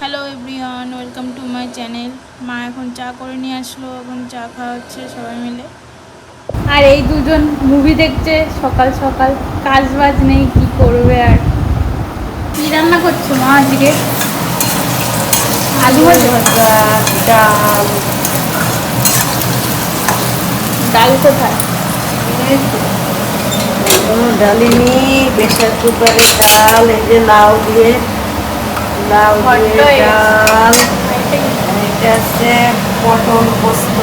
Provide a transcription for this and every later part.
Hello everyone, welcome to my channel. মা এখন চা করে নিয়ে আসলো, এখন চা খাওয়া হচ্ছে সবাই মিলে। আর এই দুজন মুভি দেখছে সকাল সকাল, কাজ বাজ নেই, কি করবে আর। কি রান্না করছো মা আজকে? আলু ভাজা, ডাল। ডাল কোথায়? ডালিনি প্রেশার কুকারে ডাল, এই যে লাউ দিয়ে ডাল, এটা হচ্ছে পটল পোস্ত,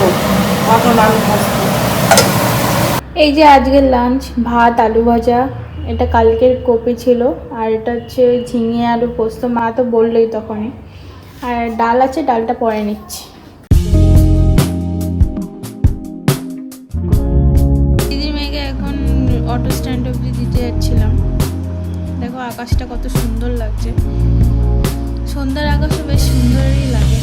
পটল আলু পোস্ত। এই যে আজকের লাঞ্চ, ভাত আলু ভাজা, এটা কালকের কপি ছিল, আর এটা হচ্ছে ঝিঙে আলু পোস্ত, মা তো বললোই তখনই। আর ডাল আছে, ডালটা পরে নিচ্ছি। দিদির মেয়েকে এখন অটো স্ট্যান্ড অবধি দিতে যাচ্ছিলাম। দেখো আকাশটা কত সুন্দর লাগছে, সন্ধ্যার আকাশও বেশ সুন্দরই লাগে।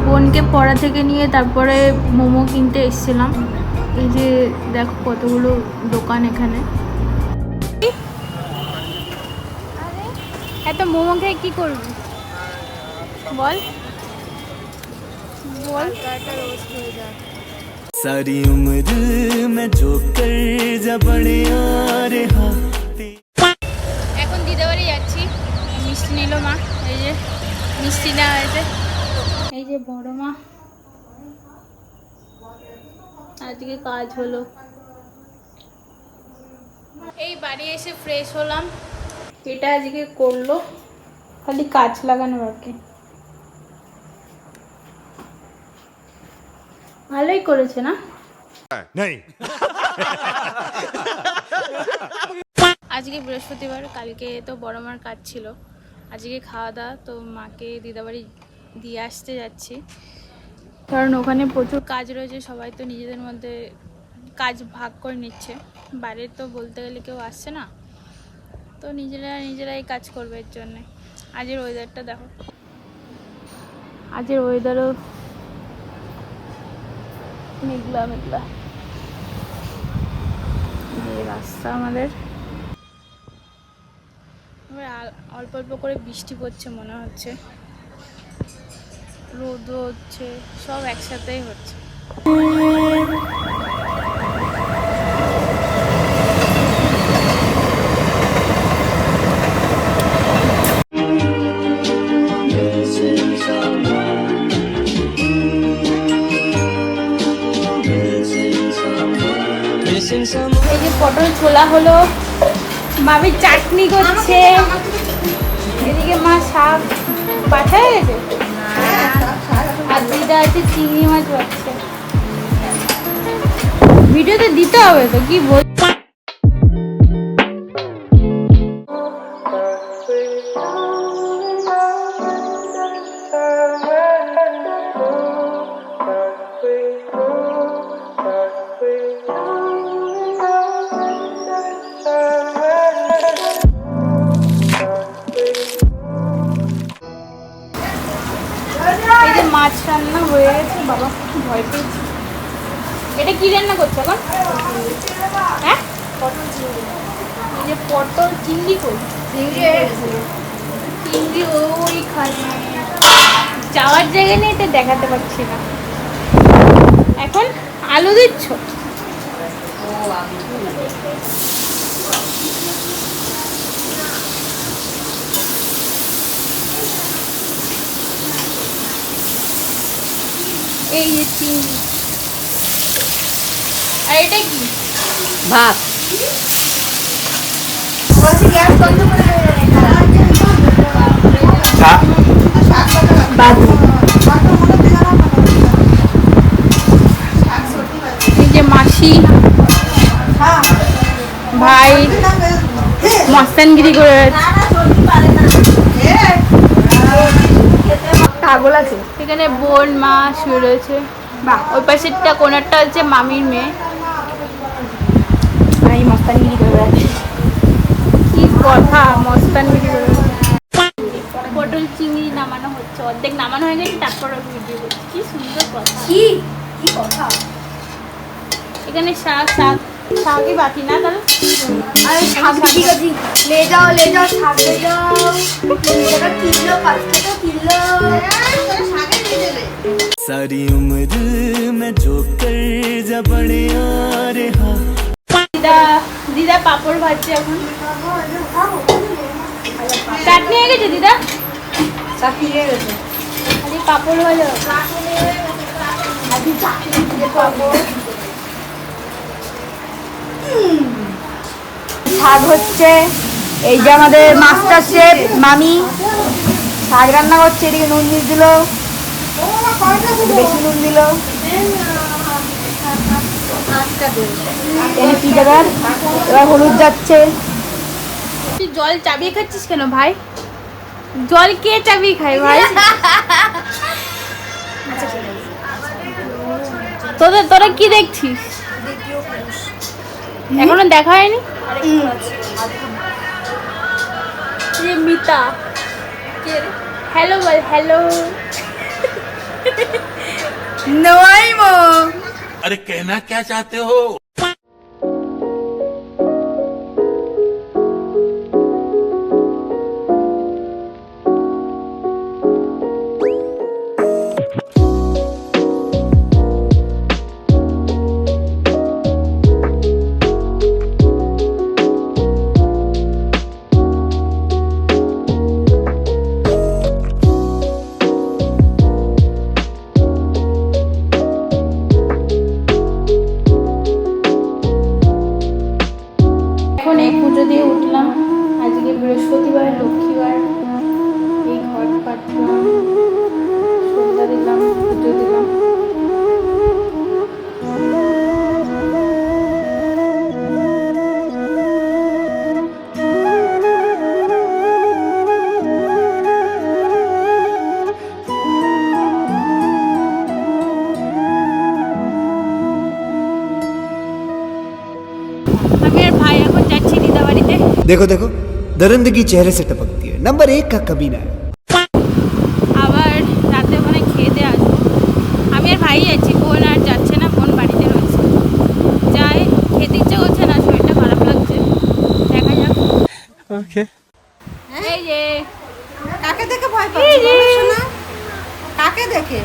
বোনকে পড়া থেকে নিয়ে তারপরে মোমো কিনতে এসেছিলাম। এই যে দেখো কতগুলো দোকান এখানে। এত মোমো খেয়ে কি করবি বল বল। सारी उम्र में जो कर जा बड़े आ रहा। এখন দিদার বাড়ি যাচ্ছি, মিষ্টি নিল মা। এই যে মিষ্টি নেওয়া হয়েছে। এই যে বড় মা, আজকে কাজ হলো। এই বাড়ি এসে ফ্রেশ হলাম, এটা আজকে করলো, খালি কাজ লাগানো বাকি। ভালোই করেছে না? আজকে বৃহস্পতিবার, কালকে তো বড় মার কাজ ছিল, আজকে খাওয়া দাওয়া। তো মাকে দিদাবাড়ি দিয়ে আসতে যাচ্ছি, কারণ ওখানে প্রচুর কাজ রয়েছে। সবাই তো নিজেদের মধ্যে কাজ ভাগ করে নিচ্ছে, বাইরে তো বলতে গেলে কেউ আসছে না, তো নিজেরাই কাজ করবে। এর জন্যে আজের ওয়েদারটা দেখো, আজের ওয়েদারও মেঘলা মেঘলা। এই রাস্তা আমাদের, অল্প অল্প করে বৃষ্টি পড়ছে মনে হচ্ছে, রোদ হচ্ছে, সব একসাথেই হচ্ছে। এই যে পটল ছোলা হলো, মামি চাটনি করছে, এদিকে মা শাক বাছা হয়ে গেছে, আর দিদা আছে চিংড়ি মাছ বাচ্ছে। ভিডিওতে দিতে হবে তো, কি বল। এই যে মাছ রান্না হয়ে গেছে, বাবা কি ভয় পেয়েছি। এটা কি রান্না করছো এখন? হ্যাঁ, এই যে পটল চিংড়ি কই, চিংড়ি ওই খানে যাওয়ার জায়গা নেই, এটা দেখাতে পারছি না। এখন আলু দিচ্ছ? এই যে চিংড়ি, আর এটা কি? ভাত। এই যে মাসি ভাই মস্তানগিরি করে ছাগল আছে এখানে বোন মা শুয়ে রয়েছে। বাহ ওই পাশেরটা কোনারটা হচ্ছে মামির মেয়ে। এই মস্তানি করে বেড়াচ্ছে। কি কথা মস্তান ভিডিও করে। পটল চিংড়ি নামানো হচ্ছে, অর্ধেক নামানো হয়ে গেছে, তারপর ভিডিও করছি। কি সুন্দর কথা। কি কি কথা? এখানে শাকই বাকি না তাহলে আরে শাক কি করছি? ले जाओ শাক ले जाओ। এটা কিলো 5 টাকা কিলো। তোরা শাকে নিয়ে দেবে। सारी उम्र में जो कर जा बड़े रहा। দিদা পাপড় ভাজছে এখন। চাটনি হয়ে গেছে দিদা? চাটনি হয়ে গেছে। খালি পাপড় ভাজা। আদি চাটনি দিয়ে পাবো। শাক হচ্ছে, এই যে আমাদের মাস্টার শেফ মামি শাক রান্না করছে। এদিকে নুন দিয়ে দিল, বেশি নুন দিল। কি জায়গার এবার হলুদ যাচ্ছে। তুই জল চাবিয়ে খাচ্ছিস কেন ভাই? জল কে চাবিয়ে খায় ভাই? তোরা কি দেখছিস? এখনো দেখা হয়নি। মিতা হ্যালো বল, হ্যালো। নয়মো अरे कहना क्या चाहते हो? এখন এই পুজো দিয়ে উঠলাম। আজকে বৃহস্পতিবার, লক্ষ্মীবার। এই ঘর পাতলাম, সন্ধ্যা দিলাম, পুজো দিলাম। আমি আর ভাই এখন যাচ্ছি দিদা বাড়িতে। देखो देखो दरिंदगी चेहरे से टपकती है। नंबर 1 का कमीना है। আবার রাতে ওখানে খেয়ে দিয়ে আসবো। আমি আর ভাই যাচ্ছি, বোন আর যাচ্ছে না, বোন বাড়িতে রয়েছে। যাই, খেতে ইচ্ছে করছে না, শরীরটা খারাপ লাগছে। দেখা যাক। ओके এই যে কাকে দেখে ভয় এই যে। পাচ্ছ শোনা? কাকে দেখে?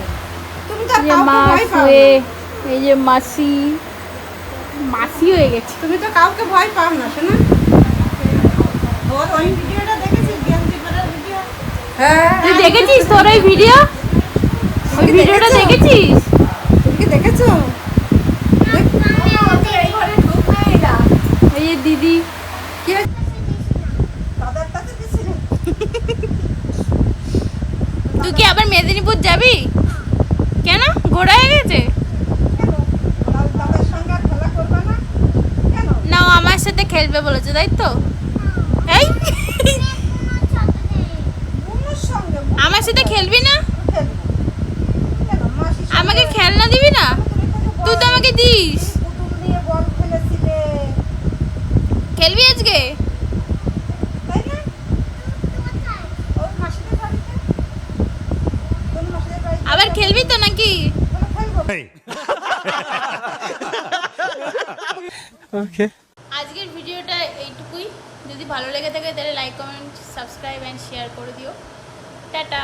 তুমি তো এই যে কাউকে মা ভয় পাও শুয়ে, না। এই যে মাসি হয়ে গেছে। তুমি তো কাউকে ভয় পাও না শোনা। ওর ওই ভিডিওটা দেখেছিস জ্ঞানতি পাড়ার ভিডিও? হ্যাঁ তুই দেখেছিস তোর ওই ভিডিও? ওই ভিডিওটা দেখেছিস? তুমি কি দেখেছো? এই যে দিদি কি হয়েছে? তাদেরটাতে দিছিলে? তুই কি আবার মেদিনীপুর যাবি? কেন ঘোরা হয়ে গেছে? তাদের সঙ্গে আর খেলা করবে না? কেন? না ও আমার সাথে খেলবে বলেছে, তাই তো? এই বুনুর সঙ্গে আমার সাথে খেলবি না? খেলবে। কেন? মাসির সঙ্গে আমাকে খেলনা দিবি না? তুই তো আমাকে দিস। পুতুল দিয়ে বল খেলেছিলে, খেলবি আজকে? তাই না? ওর মাসিদের বাড়িতে? তোর মাসিদের বাড়িতে আবার খেলবি তো নাকি? খেলবো। ओके আজকের ভিডিওটা এইটুকুই। যদি ভালো লেগে থাকে তাহলে like, comment, subscribe and share করে দিও। টাটা।